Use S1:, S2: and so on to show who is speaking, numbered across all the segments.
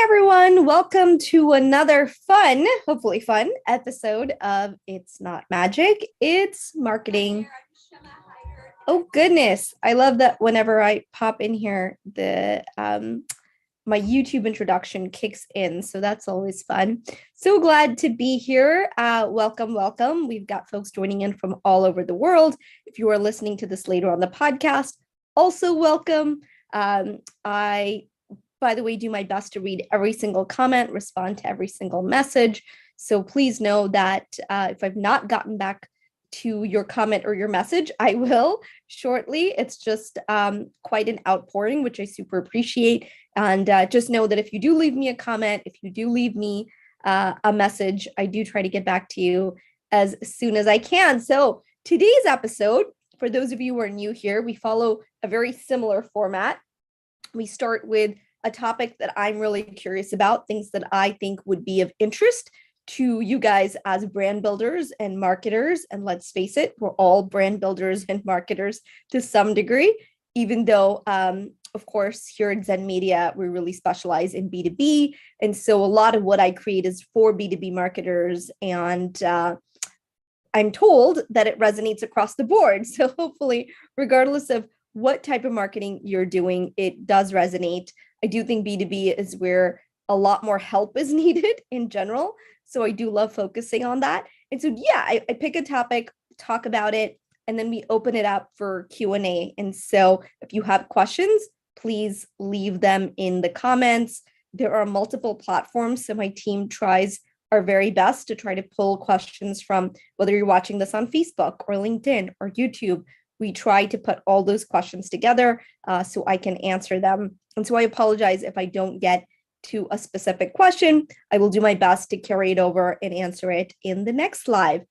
S1: everyone, welcome to another fun, hopefully fun episode of It's Not Magic, It's Marketing. Oh goodness, I love that whenever I pop in here, the my YouTube introduction kicks in, so that's always fun. So glad to be here. Welcome. We've got folks joining in from all over the world. If you are listening to this later on the podcast, also welcome. I by the way, do my best to read every single comment, respond to every single message. So please know that if I've not gotten back to your comment or your message, I will shortly. It's just quite an outpouring, which I super appreciate. And just know that if you do leave me a comment, if you do leave me a message, I do try to get back to you as soon as I can. So today's episode, for those of you who are new here, we follow a very similar format. We start with a topic that I'm really curious about, things that I think would be of interest to you guys as brand builders and marketers. And let's face it, we're all brand builders and marketers to some degree, even though, of course, here at Zen Media, we really specialize in B2B. And so a lot of what I create is for B2B marketers. And I'm told that it resonates across the board. So hopefully, regardless of what type of marketing you're doing, it does resonate. I do think B2B is where a lot more help is needed in general. So I do love focusing on that. And so, yeah, I pick a topic, talk about it, and then we open it up for Q&A. And so if you have questions, please leave them in the comments. There are multiple platforms, so my team tries our very best to try to pull questions from whether you're watching this on Facebook or LinkedIn or YouTube. We try to put all those questions together so I can answer them. And so I apologize if I don't get to a specific question. I will do my best to carry it over and answer it in the next live.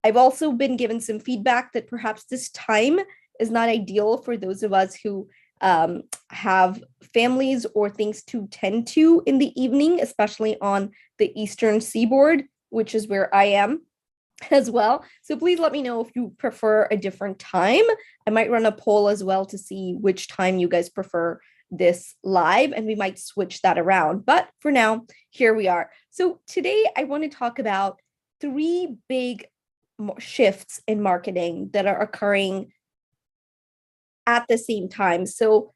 S1: I've also been given some feedback that perhaps this time is not ideal for those of us who have families or things to tend to in the evening, especially on the Eastern Seaboard, which is where I am as well. So please let me know if you prefer a different time. I might run a poll as well to see which time you guys prefer this live, and we might switch that around. But for now, here we are. So today I want to talk about three big shifts in marketing that are occurring at the same time. So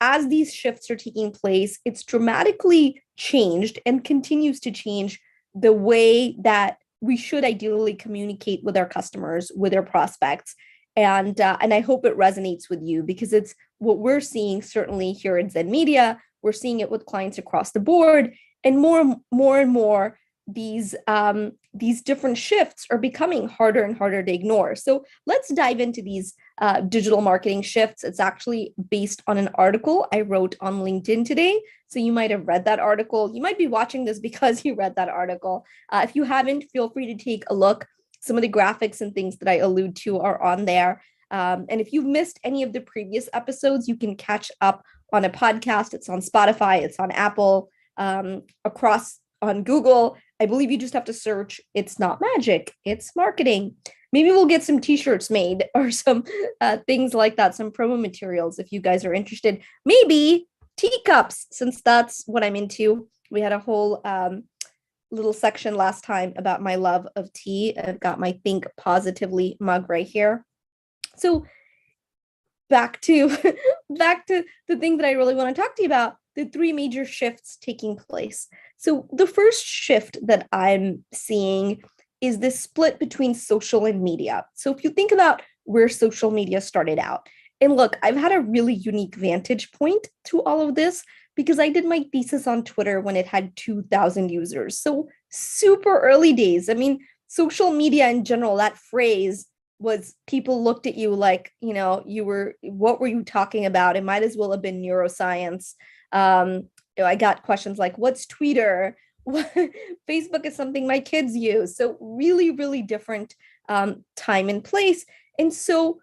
S1: as these shifts are taking place, it's dramatically changed and continues to change the way that we should ideally communicate with our customers, with our prospects. And I hope it resonates with you because it's what we're seeing certainly here at Zen Media. We're seeing it with clients across the board, and more, these different shifts are becoming harder and harder to ignore. So let's dive into these digital marketing shifts. It's actually based on an article I wrote on LinkedIn today. So you might have read that article. You might be watching this because you read that article. If you haven't, feel free to take a look. Some of the graphics and things that I allude to are on there. And if you've missed any of the previous episodes, you can catch up on a podcast. It's on Spotify, it's on Apple, across on Google. I believe you just have to search It's Not Magic, It's Marketing. Maybe we'll get some t-shirts made or some things like that, some promo materials if you guys are interested. Maybe teacups, since that's what I'm into. We had a whole little section last time about my love of tea. I've got my Think Positively mug right here. So back to the thing that I really want to talk to you about, the three major shifts taking place. So the first shift that I'm seeing is this split between social and media. So if you think about where social media started out, and look, I've had a really unique vantage point to all of this because I did my thesis on Twitter when it had 2,000 users. So super early days. I mean, social media in general, that phrase was people looked at you like, what were you talking about? It might as well have been neuroscience. I got questions like, what's Twitter? Facebook is something my kids use. So really, really different time and place. And so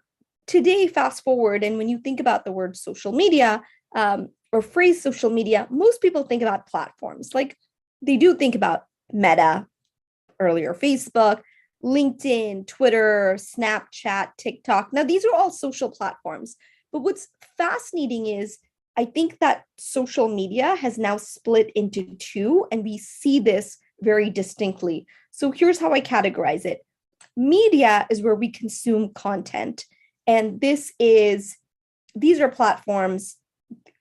S1: today, fast forward, and when you think about the word social media or phrase social media, most people think about platforms. Like they do think about Meta, earlier Facebook, LinkedIn, Twitter, Snapchat, TikTok. Now, these are all social platforms. But what's fascinating is I think that social media has now split into two, and we see this very distinctly. So here's how I categorize it. Media is where we consume content. And these are platforms,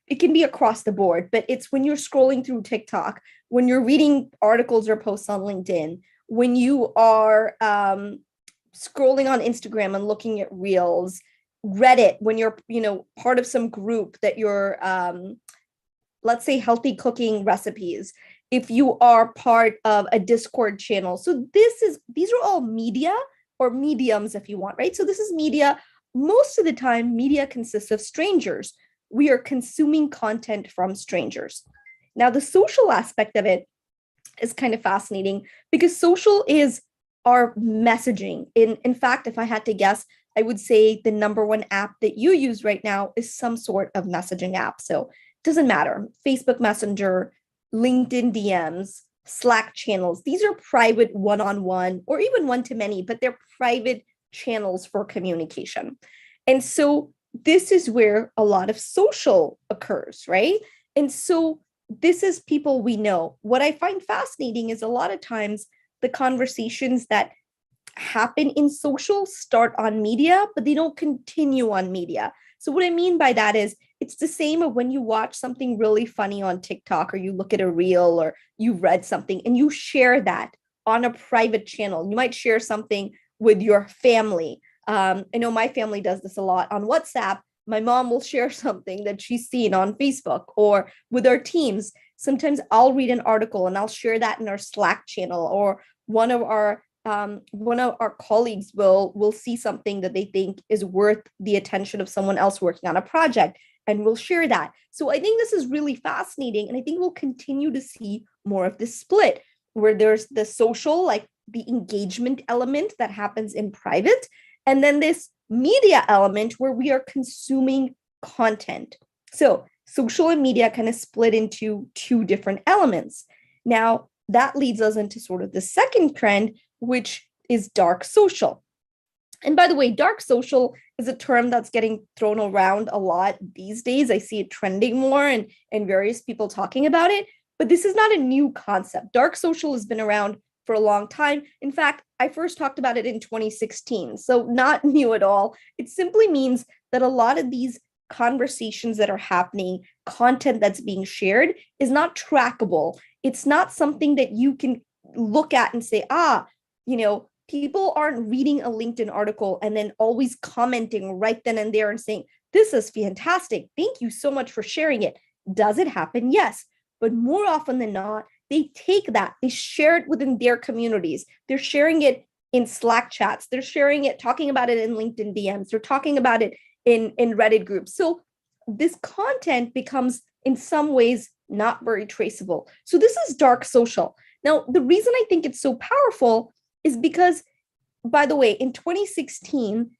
S1: it can be across the board, but it's when you're scrolling through TikTok, when you're reading articles or posts on LinkedIn, when you are scrolling on Instagram and looking at reels, Reddit, when you're, part of some group that you're, let's say, healthy cooking recipes, if you are part of a Discord channel. So these are all media or mediums, if you want, right? So this is media. Most of the time, media consists of strangers. We are consuming content from strangers. Now, the social aspect of it is kind of fascinating because social is our messaging. In fact, if I had to guess, I would say the number one app that you use right now is some sort of messaging app. So it doesn't matter. Facebook Messenger, LinkedIn DMs, Slack channels. These are private one-on-one or even one-to-many, but they're private channels for communication. And so this is where a lot of social occurs, right? And so this is people we know. What I find fascinating is a lot of times the conversations that happen in social start on media, but they don't continue on media. So what I mean by that is it's the same of when you watch something really funny on TikTok or you look at a reel or you read something and you share that on a private channel. You might share something with your family. I know my family does this a lot on WhatsApp. My mom will share something that she's seen on Facebook or with our teams. Sometimes I'll read an article and I'll share that in our Slack channel, or one of our colleagues will see something that they think is worth the attention of someone else working on a project, and we'll share that. So I think this is really fascinating, and I think we'll continue to see more of this split where there's the social, like the engagement element that happens in private, and then this media element where we are consuming content. So social and media kind of split into two different elements. Now, that leads us into sort of the second trend, which is dark social. And by the way, dark social is a term that's getting thrown around a lot these days. I see it trending more and various people talking about it, but this is not a new concept. Dark social has been around for a long time. In fact, I first talked about it in 2016, so not new at all. It simply means that a lot of these conversations that are happening, content that's being shared, is not trackable. It's not something that you can look at and say, people aren't reading a LinkedIn article and then always commenting right then and there and saying, this is fantastic. Thank you so much for sharing it. Does it happen? Yes. But more often than not, they take that, they share it within their communities. They're sharing it in Slack chats. They're sharing it, talking about it in LinkedIn DMs. They're talking about it in Reddit groups. So this content becomes in some ways not very traceable. So this is dark social. Now, the reason I think it's so powerful is because, by the way, in 2016,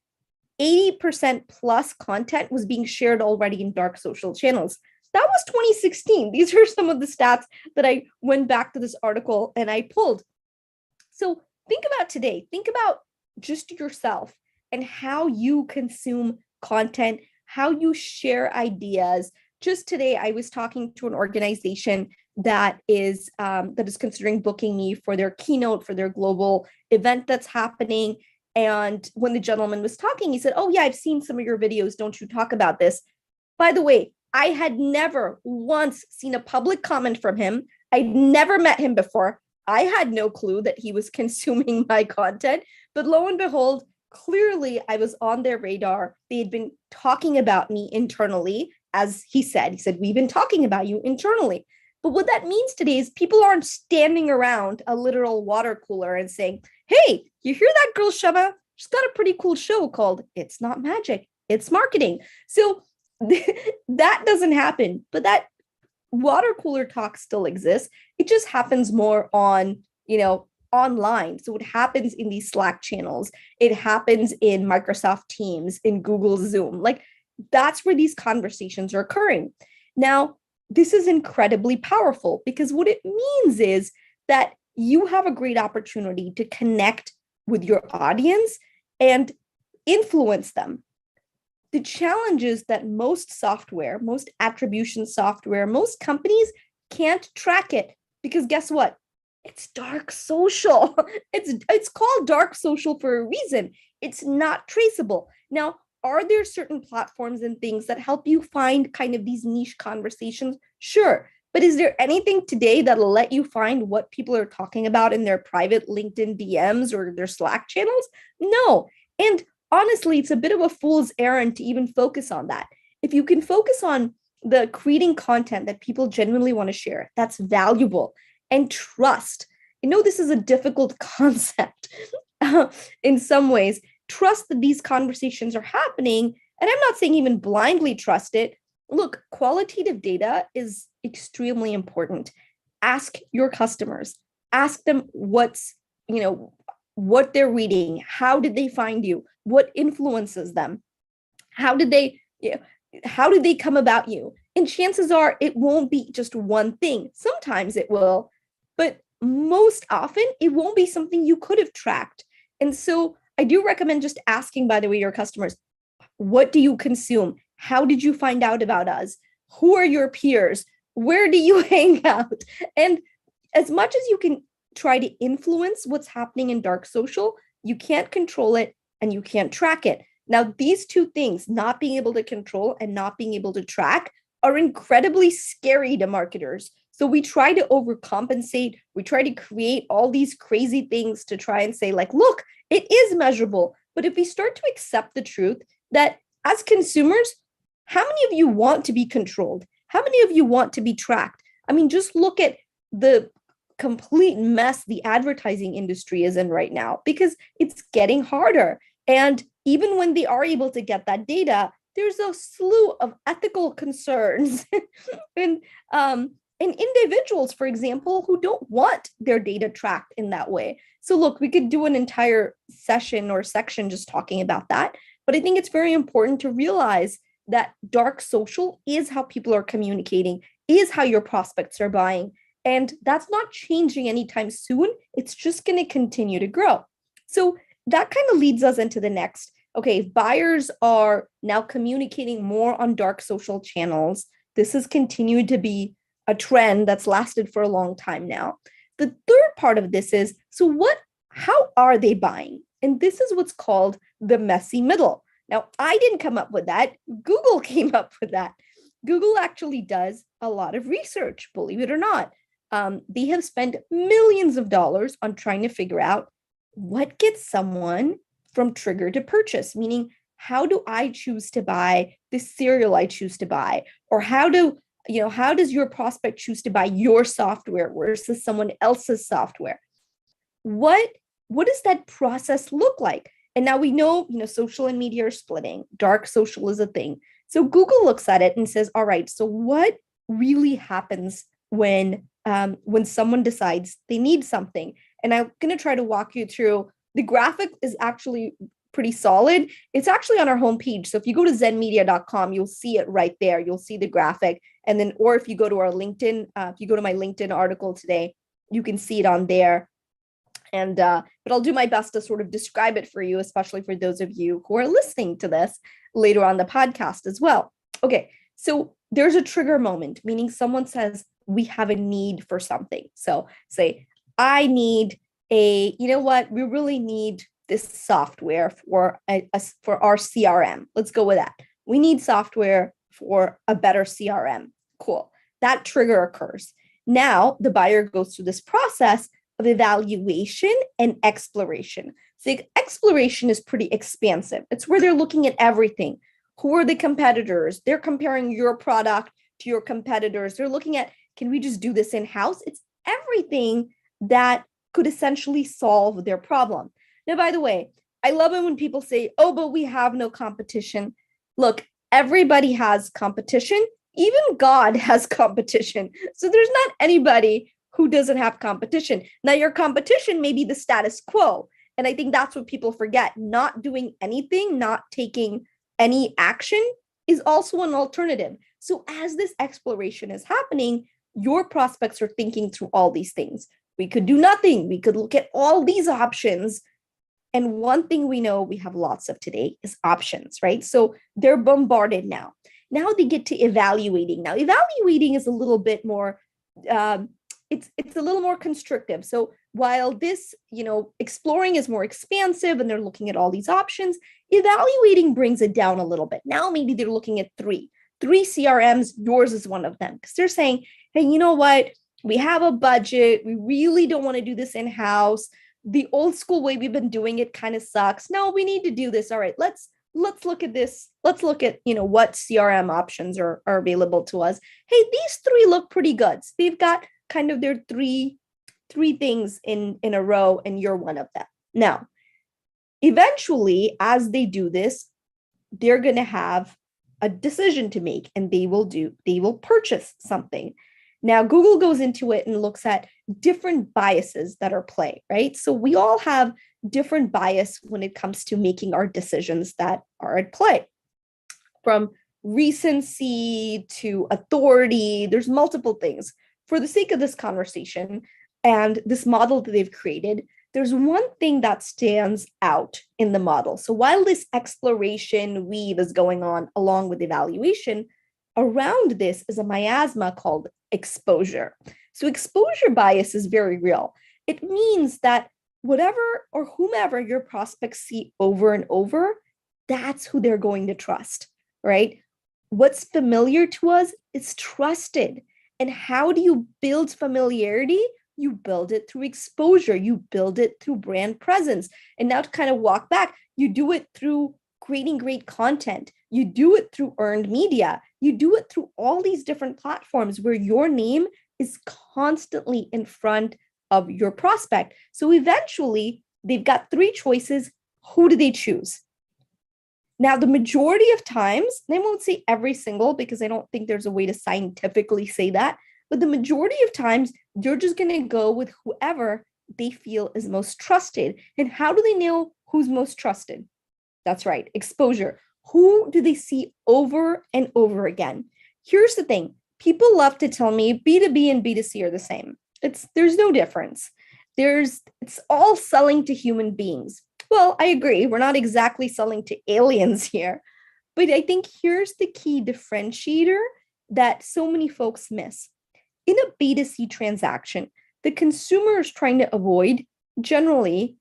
S1: 80% plus content was being shared already in dark social channels. That was 2016. These are some of the stats that I went back to this article and I pulled. So think about today. Think about just yourself and how you consume content, how you share ideas. Just today, I was talking to an organization that is considering booking me for their keynote for their global event that's happening. And when the gentleman was talking, he said, "Oh yeah, I've seen some of your videos. Don't you talk about this?" By the way, I had never once seen a public comment from him. I'd never met him before. I had no clue that he was consuming my content. But lo and behold, clearly I was on their radar. They had been talking about me internally, as he said, we've been talking about you internally. But what that means today is people aren't standing around a literal water cooler and saying, "Hey, you hear that girl, Shama? She's got a pretty cool show called It's Not Magic, It's Marketing." So that doesn't happen, but that water cooler talk still exists. It just happens more on, online. So it happens in these Slack channels. It happens in Microsoft Teams, in Google Zoom. Like that's where these conversations are occurring. Now, this is incredibly powerful because what it means is that you have a great opportunity to connect with your audience and influence them. the challenge is that most software, most attribution software, most companies can't track it because guess what? It's dark social. It's called dark social for a reason. It's not traceable. Now, are there certain platforms and things that help you find kind of these niche conversations? Sure. But is there anything today that'll let you find what people are talking about in their private LinkedIn DMs or their Slack channels? No. And honestly, it's a bit of a fool's errand to even focus on that. If you can focus on the creating content that people genuinely want to share, that's valuable, and trust. I know this is a difficult concept in some ways. Trust that these conversations are happening. And I'm not saying even blindly trust it. Look, qualitative data is extremely important. Ask your customers, ask them what they're reading, how did they find you, what influences them, how did they how did they come about you? And chances are it won't be just one thing. Sometimes it will, but most often it won't be something you could have tracked. And so I do recommend just asking, by the way, your customers, what do you consume? How did you find out about us? Who are your peers? Where do you hang out? And as much as you can try to influence what's happening in dark social, you can't control it and you can't track it. Now, these two things, not being able to control and not being able to track, are incredibly scary to marketers. So we try to overcompensate. We try to create all these crazy things to try and say, like, look, it is measurable. But if we start to accept the truth that as consumers, how many of you want to be controlled? How many of you want to be tracked? I mean, just look at the complete mess the advertising industry is in right now, because it's getting harder. And even when they are able to get that data, there's a slew of ethical concerns and individuals, for example, who don't want their data tracked in that way. So look, we could do an entire session or section just talking about that. But I think it's very important to realize that dark social is how people are communicating, is how your prospects are buying. And that's not changing anytime soon. It's just going to continue to grow. So that kind of leads us into the next. Okay, buyers are now communicating more on dark social channels. This has continued to be a trend that's lasted for a long time now. The third part of this is, how are they buying? And this is what's called the messy middle. Now, I didn't come up with that. Google came up with that. Google actually does a lot of research, believe it or not. They have spent millions of dollars on trying to figure out what gets someone from trigger to purchase, meaning how do I choose to buy the cereal I choose to buy? Or how does your prospect choose to buy your software versus someone else's software? What does that process look like? And now we know, social and media are splitting. Dark social is a thing. So Google looks at it and says, all right, so what really happens when someone decides they need something? And I'm going to try to walk you through. The graphic is actually pretty solid. It's actually on our homepage. So if you go to zenmedia.com, you'll see it right there. You'll see the graphic. And then, or if you go to our LinkedIn, if you go to my LinkedIn article today, you can see it on there. And but I'll do my best to sort of describe it for you, especially for those of you who are listening to this later on the podcast as well. Okay, so there's a trigger moment, meaning someone says, we have a need for something. So say, I need we really need this software for our CRM. Let's go with that. We need software for a better CRM. Cool. That trigger occurs. Now the buyer goes through this process of evaluation and exploration. So exploration is pretty expansive. It's where they're looking at everything. Who are the competitors? They're comparing your product to your competitors. They're looking at, can we just do this in-house? It's everything that could essentially solve their problem. Now, by the way, I love it when people say, oh, but we have no competition. Look, everybody has competition. Even God has competition. So there's not anybody who doesn't have competition. Now, your competition may be the status quo. And I think that's what people forget. Not doing anything, not taking any action is also an alternative. So as this exploration is happening, your prospects are thinking through all these things. We could do nothing. We could look at all these options. And one thing we know we have lots of today is options, right? So they're bombarded now. Now they get to evaluating. Now evaluating is a little bit more, it's a little more constrictive. So while this, exploring is more expansive and they're looking at all these options, evaluating brings it down a little bit. Now maybe they're looking at three CRMs. Yours is one of them, because they're saying, hey, you know what? We have a budget. We really don't want to do this in-house. The old school way we've been doing it kind of sucks. No, we need to do this. All right, let's look at this. Let's look at, what CRM options are available to us. Hey, these three look pretty good. So they've got kind of their three things in a row, and you're one of them. Now, eventually, as they do this, they're going to have a decision to make, and they will purchase something. Now, Google goes into it and looks at different biases that are play, right? So we all have different bias when it comes to making our decisions that are at play. From recency to authority, there's multiple things. For the sake of this conversation and this model that they've created, there's one thing that stands out in the model. So while this exploration weave is going on along with evaluation, around this is a miasma called exposure. So exposure bias is very real. It means that whatever or whomever your prospects see over and over, that's who they're going to trust, right? What's familiar to us is trusted. And how do you build familiarity? You build it through exposure. You build it through brand presence. And now to kind of walk back, you do it through creating great content. You do it through earned media. You do it through all these different platforms where your name is constantly in front of your prospect. So eventually, they've got three choices. Who do they choose? Now, the majority of times, and I won't say every single because I don't think there's a way to scientifically say that, but the majority of times, they're just going to go with whoever they feel is most trusted. And how do they know who's most trusted? That's right, exposure. Who do they see over and over again? Here's the thing. People love to tell me B2B and B2C are the same. There's no difference. It's all selling to human beings. Well, I agree. We're not exactly selling to aliens here. But I think here's the key differentiator that so many folks miss. In a B2C transaction, the consumer is trying to avoid generally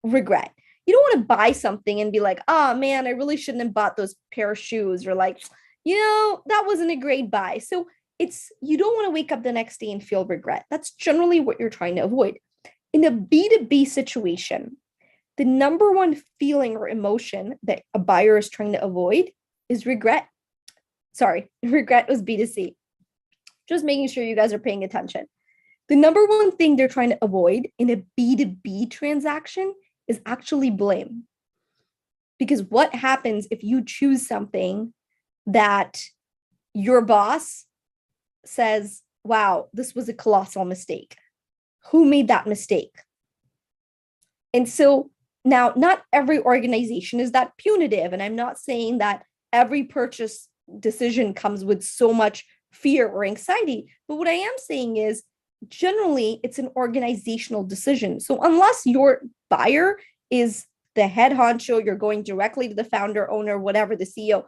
S1: regret. You don't want to buy something and be like, oh man, I really shouldn't have bought those pair of shoes, or like, that wasn't a great buy. So you don't want to wake up the next day and feel regret. That's generally what you're trying to avoid. In a B2B situation, the number one feeling or emotion that a buyer is trying to avoid is regret. Sorry, regret was B2C. Just making sure you guys are paying attention. The number one thing they're trying to avoid in a B2B transaction is actually blame. Because what happens if you choose something that your boss says, wow, this was a colossal mistake? Who made that mistake? And so now, not every organization is that punitive. And I'm not saying that every purchase decision comes with so much fear or anxiety. But what I am saying is, generally, it's an organizational decision. So unless your buyer is the head honcho, you're going directly to the founder, owner, whatever, the CEO.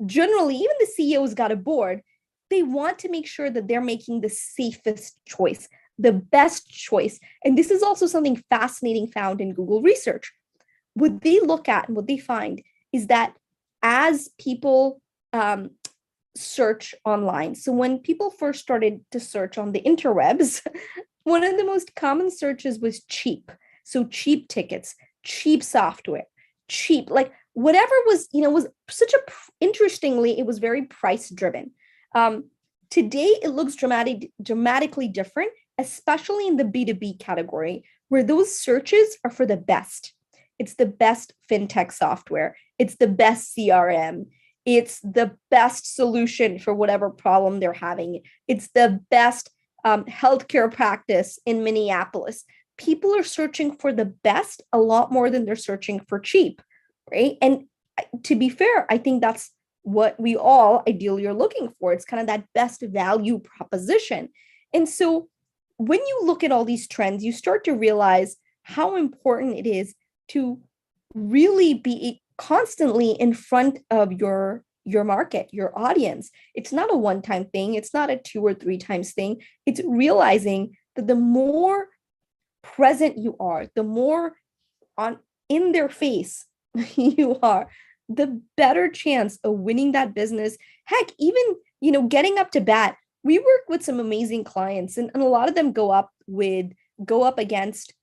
S1: Generally, even the CEO's got a board. They want to make sure that they're making the safest choice, the best choice. And this is also something fascinating found in Google research. What they look at and what they find is that as people search online, so when people first started to search on the interwebs, one of the most common searches was cheap. So cheap tickets, cheap software, cheap, like whatever was, was such interestingly, it was very price driven. Today, it looks dramatically different, especially in the B2B category, where those searches are for the best. It's the best fintech software. It's the best CRM. It's the best solution for whatever problem they're having. It's the best healthcare practice in Minneapolis. People are searching for the best a lot more than they're searching for cheap, right? And to be fair, I think that's what we all ideally are looking for. It's kind of that best value proposition. And so when you look at all these trends, you start to realize how important it is to really be constantly in front of your market, your audience. It's not a one-time thing. It's not a 2 or 3 times thing. It's realizing that the more present you are, the more on in their face you are, the better chance of winning that business. Heck, even, getting up to bat. We work with some amazing clients, and a lot of them go up against,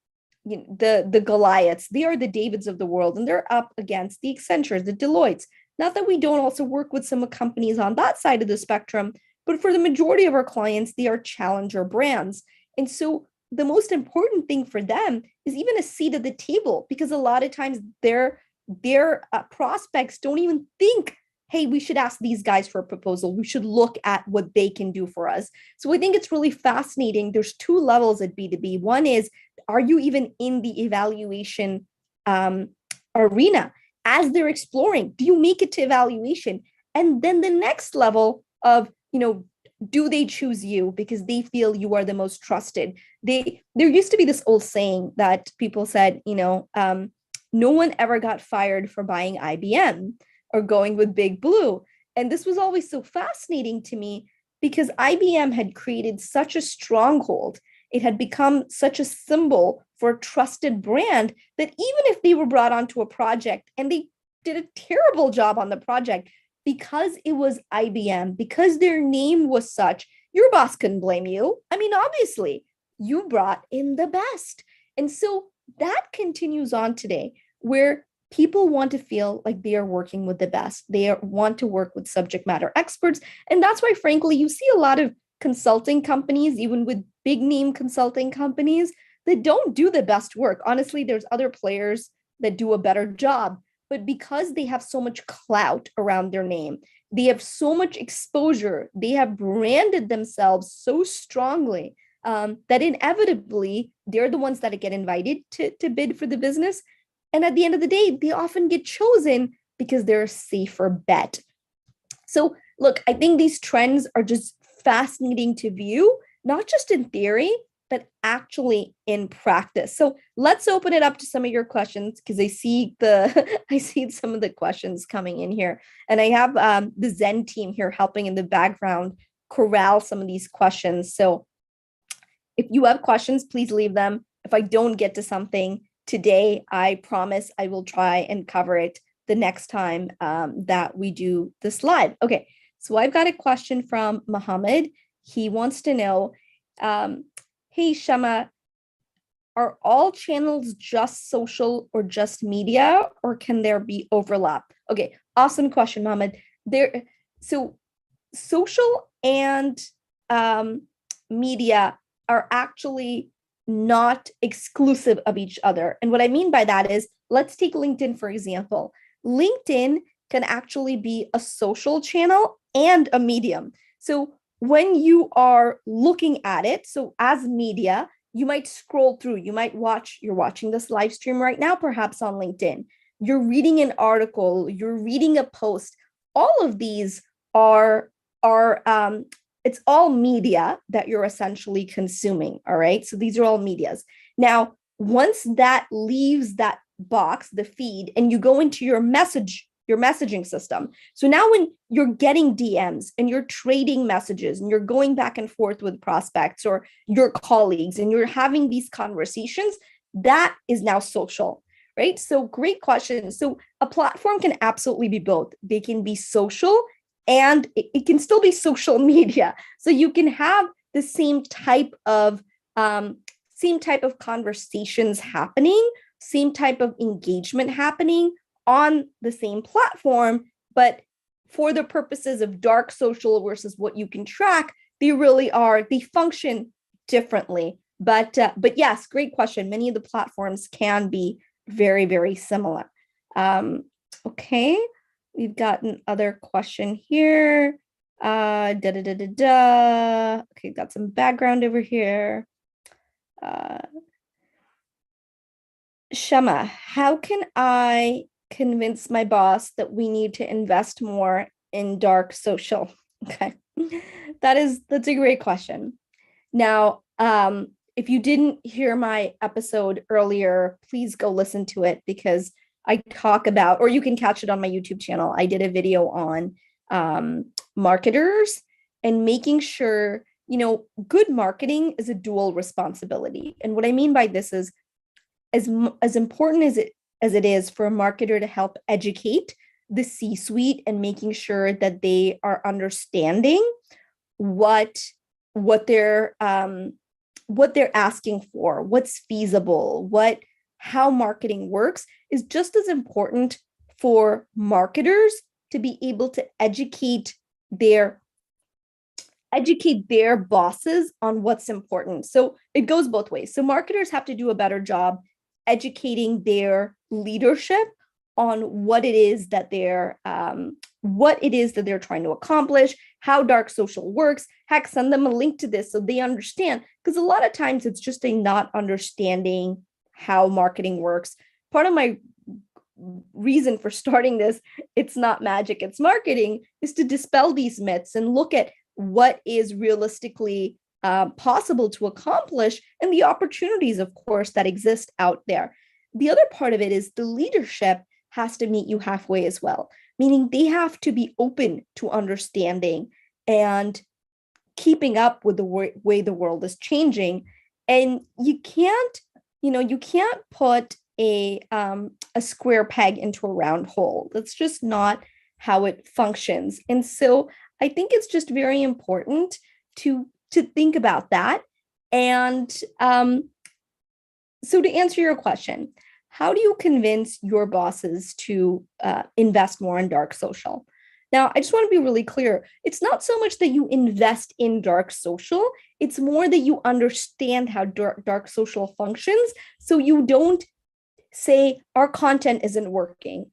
S1: the Goliaths. They are the Davids of the world, and they're up against the Accentures, the Deloittes. Not that we don't also work with some companies on that side of the spectrum, but for the majority of our clients, they are challenger brands. And so the most important thing for them is even a seat at the table, because a lot of times their prospects don't even think, hey, we should ask these guys for a proposal. We should look at what they can do for us. So I think it's really fascinating. There's 2 levels at B2B. One is, are you even in the evaluation arena as they're exploring? Do you make it to evaluation? And then the next level of, do they choose you because they feel you are the most trusted? There used to be this old saying that people said, no one ever got fired for buying IBM or going with Big Blue. And this was always so fascinating to me, because IBM had created such a stronghold. It had become such a symbol for a trusted brand that even if they were brought onto a project and they did a terrible job on the project, because it was IBM, because their name was such, your boss couldn't blame you. I mean, obviously, you brought in the best. And so that continues on today, where people want to feel like they are working with the best. They want to work with subject matter experts. And that's why, frankly, you see a lot of consulting companies, even with big name consulting companies, that don't do the best work. Honestly, there's other players that do a better job. But because they have so much clout around their name, they have so much exposure, they have branded themselves so strongly, that inevitably they're the ones that get invited to bid for the business. And at the end of the day, they often get chosen because they're a safer bet. So look, I think these trends are just fascinating to view, not just in theory, but actually in practice. So let's open it up to some of your questions, because I see some of the questions coming in here, and I have the Zen team here helping in the background corral some of these questions. So if you have questions, please leave them. If I don't get to something today, I promise I will try and cover it the next time that we do this live. Okay, so I've got a question from Mohammed. He wants to know, hey, Shama, are all channels just social or just media, or can there be overlap? Okay, awesome question, Mohammed. So social and media are actually not exclusive of each other. And what I mean by that is, let's take LinkedIn, for example. LinkedIn can actually be a social channel and a medium. So when you are looking at it, so as media, you might scroll through, you're watching this live stream right now, perhaps on LinkedIn. You're reading an article, you're reading a post. All of these are it's all media that you're essentially consuming. All right. So these are all medias. Now, once that leaves that box, the feed, and you go into your messaging system. So now when you're getting DMs and you're trading messages and you're going back and forth with prospects or your colleagues and you're having these conversations, that is now social, right? So great question. So a platform can absolutely be both. They can be social and it can still be social media. So you can have the same type of conversations happening, same type of engagement happening on the same platform, but for the purposes of dark social versus what you can track, they function differently. But yes, great question. Many of the platforms can be very, very similar. Okay. We've got another question here. Okay, got some background over here. Shama, how can I convince my boss that we need to invest more in dark social? Okay, that's a great question. Now, if you didn't hear my episode earlier, please go listen to it, because I talk about, or you can catch it on my YouTube channel. I did a video on marketers and making sure, good marketing is a dual responsibility. And what I mean by this is as important as it is for a marketer to help educate the C-suite and making sure that they are understanding what they're asking for, what's feasible, how marketing works, is just as important for marketers to be able to educate their bosses on what's important. So it goes both ways. So marketers have to do a better job educating their leadership on what it is that they're trying to accomplish, how dark social works. Heck, send them a link to this so they understand, because a lot of times it's just a not understanding how marketing works. Part of my reason for starting this It's Not Magic, It's Marketing, is to dispel these myths and look at what is realistically possible to accomplish and the opportunities, of course, that exist out there. The other part of it is the leadership has to meet you halfway as well, meaning they have to be open to understanding and keeping up with the way the world is changing. And you can't put a square peg into a round hole. That's just not how it functions. And so I think it's just very important to think about that. And so to answer your question, how do you convince your bosses to invest more in dark social? Now, I just want to be really clear. It's not so much that you invest in dark social. It's more that you understand how dark social functions. So you don't say our content isn't working,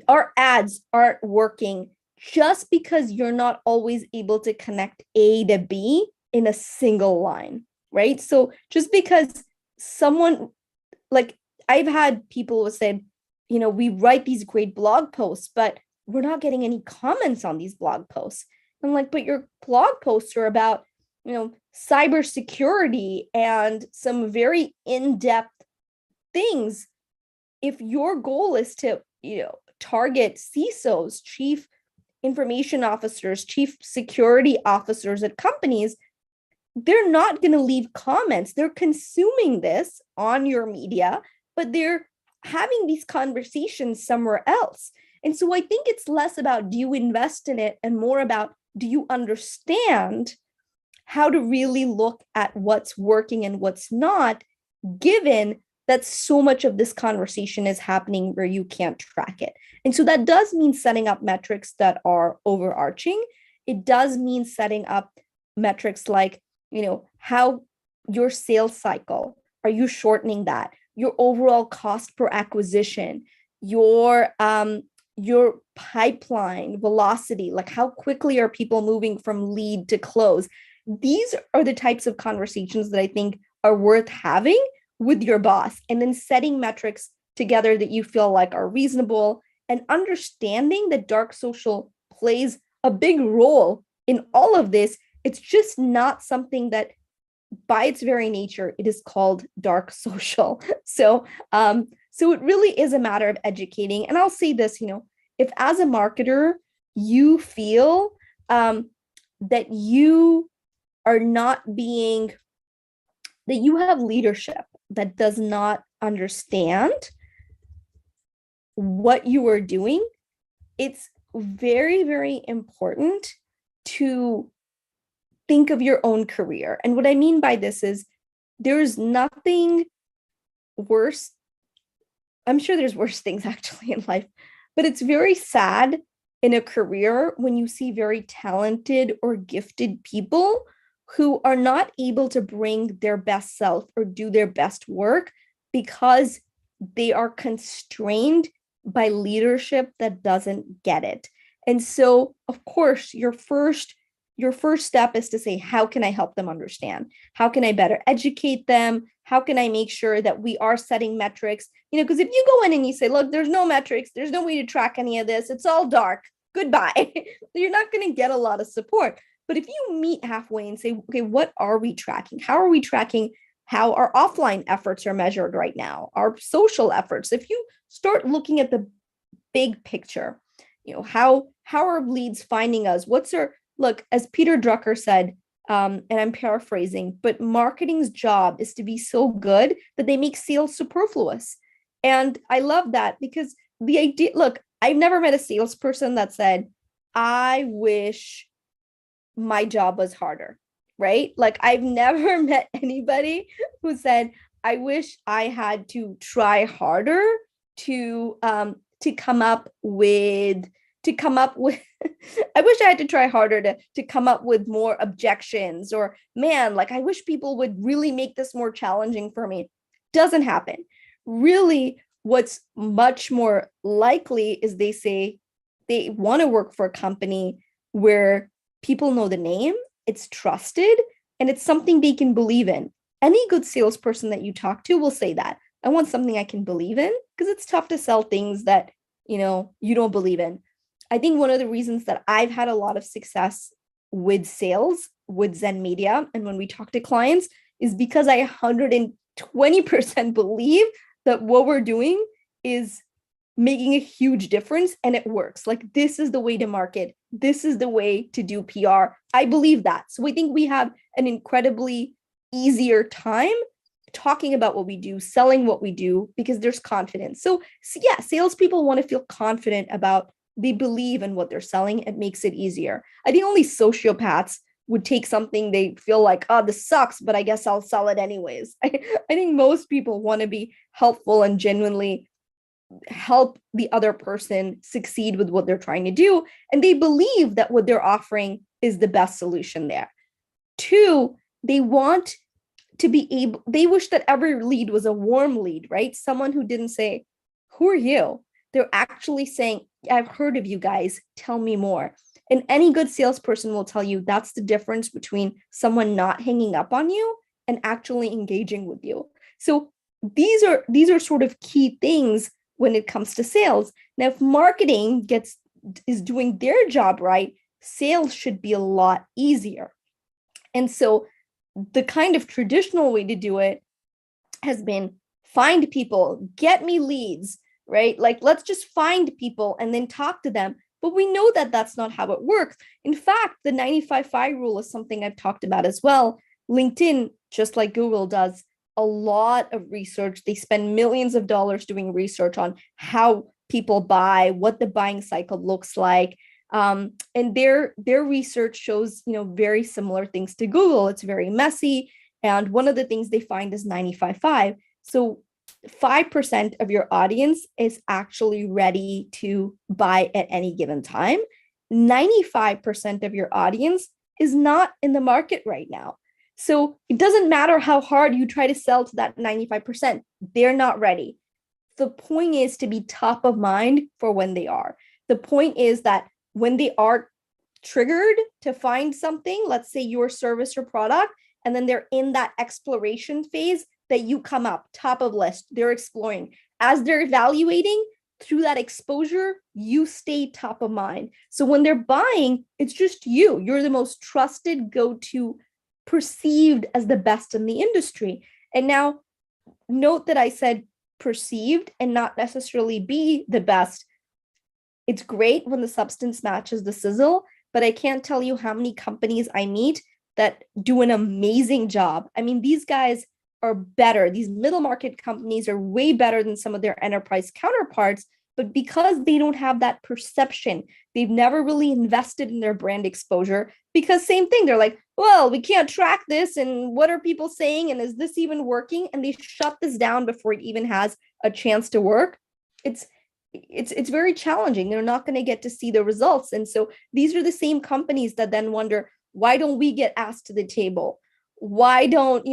S1: our ads aren't working, just because you're not always able to connect A to B in a single line, right? So just because someone, like, I've had people who said, we write these great blog posts, but we're not getting any comments on these blog posts. I'm like, but your blog posts are about, cybersecurity and some very in-depth things. If your goal is to, target CISOs, chief information officers, chief security officers at companies, they're not going to leave comments. They're consuming this on your media, but they're having these conversations somewhere else. And so I think it's less about do you invest in it and more about do you understand how to really look at what's working and what's not, given that so much of this conversation is happening where you can't track it. And so that does mean setting up metrics that are overarching. It does mean setting up metrics like, how your sales cycle, are you shortening that? Your overall cost per acquisition, your pipeline velocity, like how quickly are people moving from lead to close? These are the types of conversations that I think are worth having with your boss, and then setting metrics together that you feel like are reasonable, and understanding that dark social plays a big role in all of this. It's just not something that by its very nature, it is called dark social. So it really is a matter of educating. And I'll say this, if as a marketer, you feel that you are not being, that you have leadership that does not understand what you are doing, it's very, very important to think of your own career. And what I mean by this is there's nothing worse. I'm sure there's worse things actually in life, but it's very sad in a career when you see very talented or gifted people who are not able to bring their best self or do their best work because they are constrained by leadership that doesn't get it. And so, of course, your first step is to say, how can I help them understand? How can I better educate them? How can I make sure that we are setting metrics? Because if you go in and you say, look, there's no metrics, there's no way to track any of this, it's all dark, goodbye, you're not going to get a lot of support. But if you meet halfway and say, okay, what are we tracking? How are we tracking how our offline efforts are measured right now, our social efforts. If you start looking at the big picture, how are leads finding us? What's our look, as Peter Drucker said, and I'm paraphrasing, but marketing's job is to be so good that they make sales superfluous. And I love that because the idea, look, I've never met a salesperson that said, I wish my job was harder, right? Like I've never met anybody who said, I wish I had to try harder to come up with I wish I had to try harder to come up with more objections, or man, like I wish people would really make this more challenging for me. Doesn't happen. Really, what's much more likely is they say they want to work for a company where people know the name, it's trusted, and it's something they can believe in. Any good salesperson that you talk to will say that. I want something I can believe in, because it's tough to sell things that, you don't believe in. I think one of the reasons that I've had a lot of success with sales with Zen Media and when we talk to clients is because I 120% believe that what we're doing is making a huge difference and it works. Like this is the way to market. This is the way to do PR. I believe that. So I think we have an incredibly easier time talking about what we do, selling what we do, because there's confidence. So yeah, salespeople want to feel confident about they believe in what they're selling. It makes it easier. I think only sociopaths would take something they feel like, oh, this sucks, but I guess I'll sell it anyways. I think most people want to be helpful and genuinely help the other person succeed with what they're trying to do. And they believe that what they're offering is the best solution there. Two, they want to be able, they wish that every lead was a warm lead, right? Someone who didn't say, who are you? They're actually saying, I've heard of you guys, tell me more. And any good salesperson will tell you that's the difference between someone not hanging up on you and actually engaging with you. So these are sort of key things when it comes to sales. Now, if marketing is doing their job right, sales should be a lot easier. And so the kind of traditional way to do it has been find people, get me leads, right? Like, let's just find people and then talk to them. But we know that that's not how it works. In fact, the 95-5 rule is something I've talked about as well. LinkedIn, just like Google, does a lot of research. They spend millions of dollars doing research on how people buy, what the buying cycle looks like. And their research shows, very similar things to Google. It's very messy. And one of the things they find is 95-5. So 5% of your audience is actually ready to buy at any given time. 95% of your audience is not in the market right now. So it doesn't matter how hard you try to sell to that 95%, they're not ready. The point is to be top of mind for when they are. The point is that when they are triggered to find something, let's say your service or product, and then they're in that exploration phase, that you come up top of list, they're exploring. As they're evaluating through that exposure, you stay top of mind. So when they're buying, it's just you. You're the most trusted go-to, perceived as the best in the industry. And now note that I said perceived and not necessarily be the best. It's great when the substance matches the sizzle, but I can't tell you how many companies I meet that do an amazing job. I mean, these guys are better. These middle market companies are way better than some of their enterprise counterparts, but because they don't have that perception, they've never really invested in their brand exposure, because same thing, they're like, well, we can't track this, and what are people saying, and is this even working? And they shut this down before it even has a chance to work. It's very challenging. They're not going to get to see the results. And so these are the same companies that then wonder, why don't we get asked to the table? Why doesn't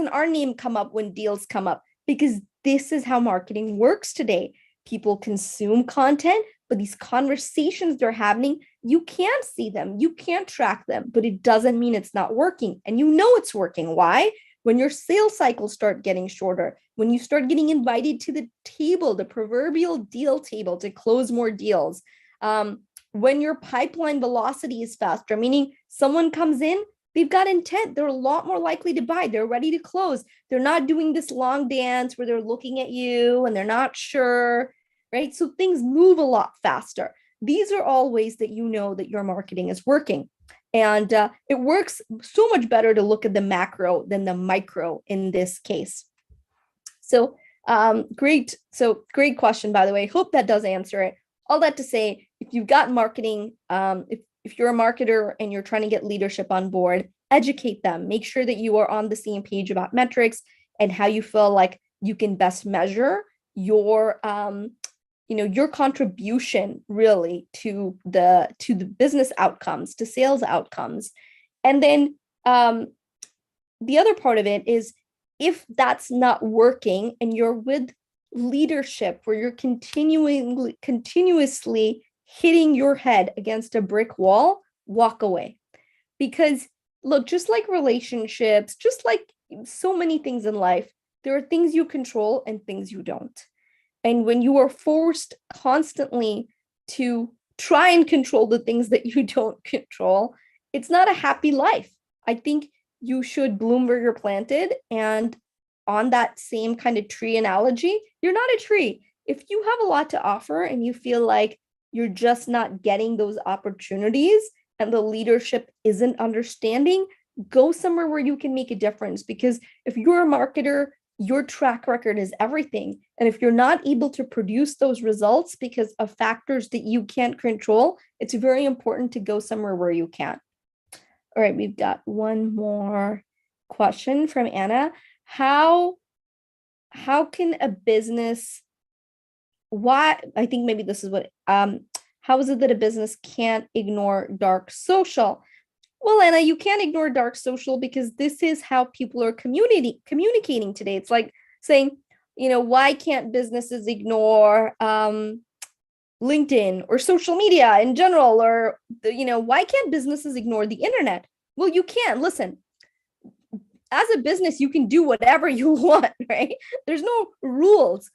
S1: our name come up when deals come up? Because this is how marketing works today. People consume content, but these conversations they're having, you can't see them, you can't track them, but it doesn't mean it's not working. And it's working. Why? When your sales cycles start getting shorter, when you start getting invited to the table, the proverbial deal table, to close more deals, when your pipeline velocity is faster, meaning someone comes in, they've got intent. They're a lot more likely to buy. They're ready to close. They're not doing this long dance where they're looking at you and they're not sure, right? So things move a lot faster. These are all ways that you know that your marketing is working. And it works so much better to look at the macro than the micro in this case. So great. So great question, by the way. Hope that does answer it. All that to say, if you've got marketing, if you're a marketer and you're trying to get leadership on board, educate them. Make sure that you are on the same page about metrics and how you feel like you can best measure your your contribution really to the business outcomes, to sales outcomes. And then the other part of it is, if that's not working and you're with leadership where you're continuously hitting your head against a brick wall, walk away. Because look, just like relationships, just like so many things in life, there are things you control and things you don't. And when you are forced constantly to try and control the things that you don't control, it's not a happy life. I think you should bloom where you're planted. And on that same kind of tree analogy, you're not a tree. If you have a lot to offer and you feel like you're just not getting those opportunities and the leadership isn't understanding, go somewhere where you can make a difference. Because if you're a marketer, your track record is everything. And if you're not able to produce those results because of factors that you can't control, it's very important to go somewhere where you can. All right, we've got one more question from Anna. How can a business, why, I think maybe this is what, how is it that a business can't ignore dark social? Well, Anna, you can't ignore dark social because this is how people are communicating today. It's like saying, why can't businesses ignore LinkedIn or social media in general? Or, why can't businesses ignore the internet? Well, you can. Listen, as a business, you can do whatever you want, right? There's no rules.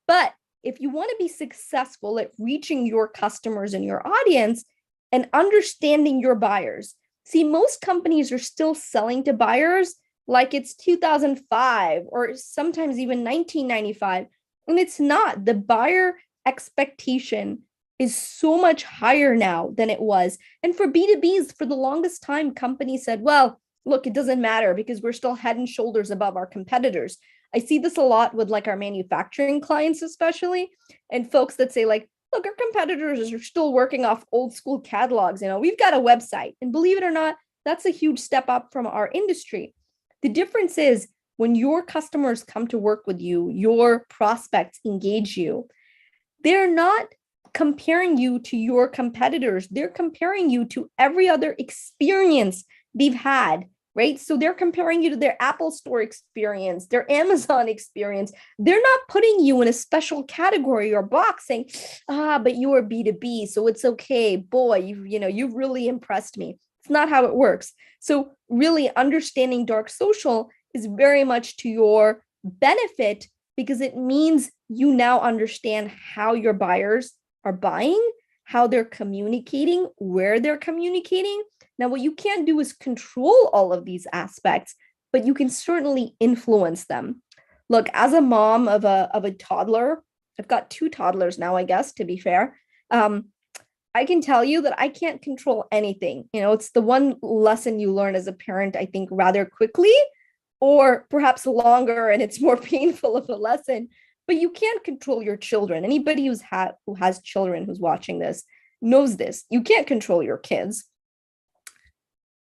S1: But if you want to be successful at reaching your customers and your audience and understanding your buyers, see, most companies are still selling to buyers like it's 2005 or sometimes even 1995. And it's not. The buyer expectation is so much higher now than it was. And for B2Bs, for the longest time, companies said, well, look, it doesn't matter because we're still head and shoulders above our competitors. I see this a lot with like our manufacturing clients, especially, and folks that say like, look, our competitors are still working off old school catalogs. We've got a website, and believe it or not, that's a huge step up from our industry. The difference is when your customers come to work with you, your prospects engage you, they're not comparing you to your competitors. They're comparing you to every other experience they've had, right? So they're comparing you to their Apple Store experience, their Amazon experience. They're not putting you in a special category or box saying, but you are B2B, so it's okay. Boy, you've really impressed me. It's not how it works. So really understanding dark social is very much to your benefit because it means you now understand how your buyers are buying, how they're communicating, where they're communicating. Now, what you can't do is control all of these aspects, but you can certainly influence them. Look, as a mom of a toddler, I've got 2 toddlers now, I guess, to be fair. I can tell you that I can't control anything. It's the one lesson you learn as a parent, I think, rather quickly, or perhaps longer, and it's more painful of a lesson. But you can't control your children. Anybody who has children who's watching this knows this. You can't control your kids.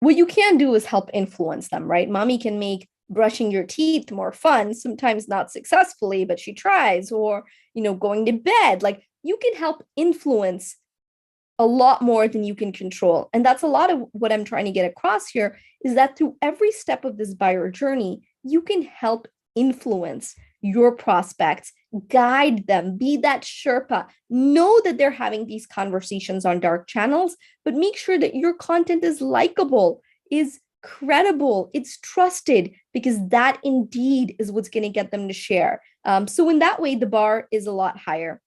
S1: What you can do is help influence them, right? Mommy can make brushing your teeth more fun, sometimes not successfully, but she tries, or, going to bed. Like, you can help influence a lot more than you can control. And that's a lot of what I'm trying to get across here, is that through every step of this buyer journey, you can help influence your prospects, guide them, be that Sherpa. Know that they're having these conversations on dark channels, but make sure that your content is likable, is credible, it's trusted, because that indeed is what's going to get them to share. So in that way, the bar is a lot higher.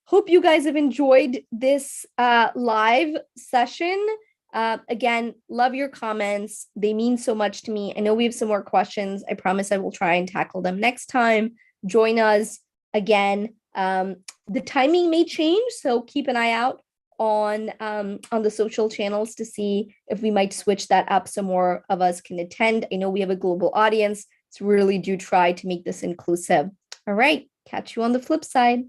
S1: Hope you guys have enjoyed this live session. Again, love your comments. They mean so much to me. I know we have some more questions. I promise I will try and tackle them next time. Join us again. The timing may change, so keep an eye out on the social channels to see if we might switch that up so more of us can attend. I know we have a global audience, so really do try to make this inclusive. All right, catch you on the flip side.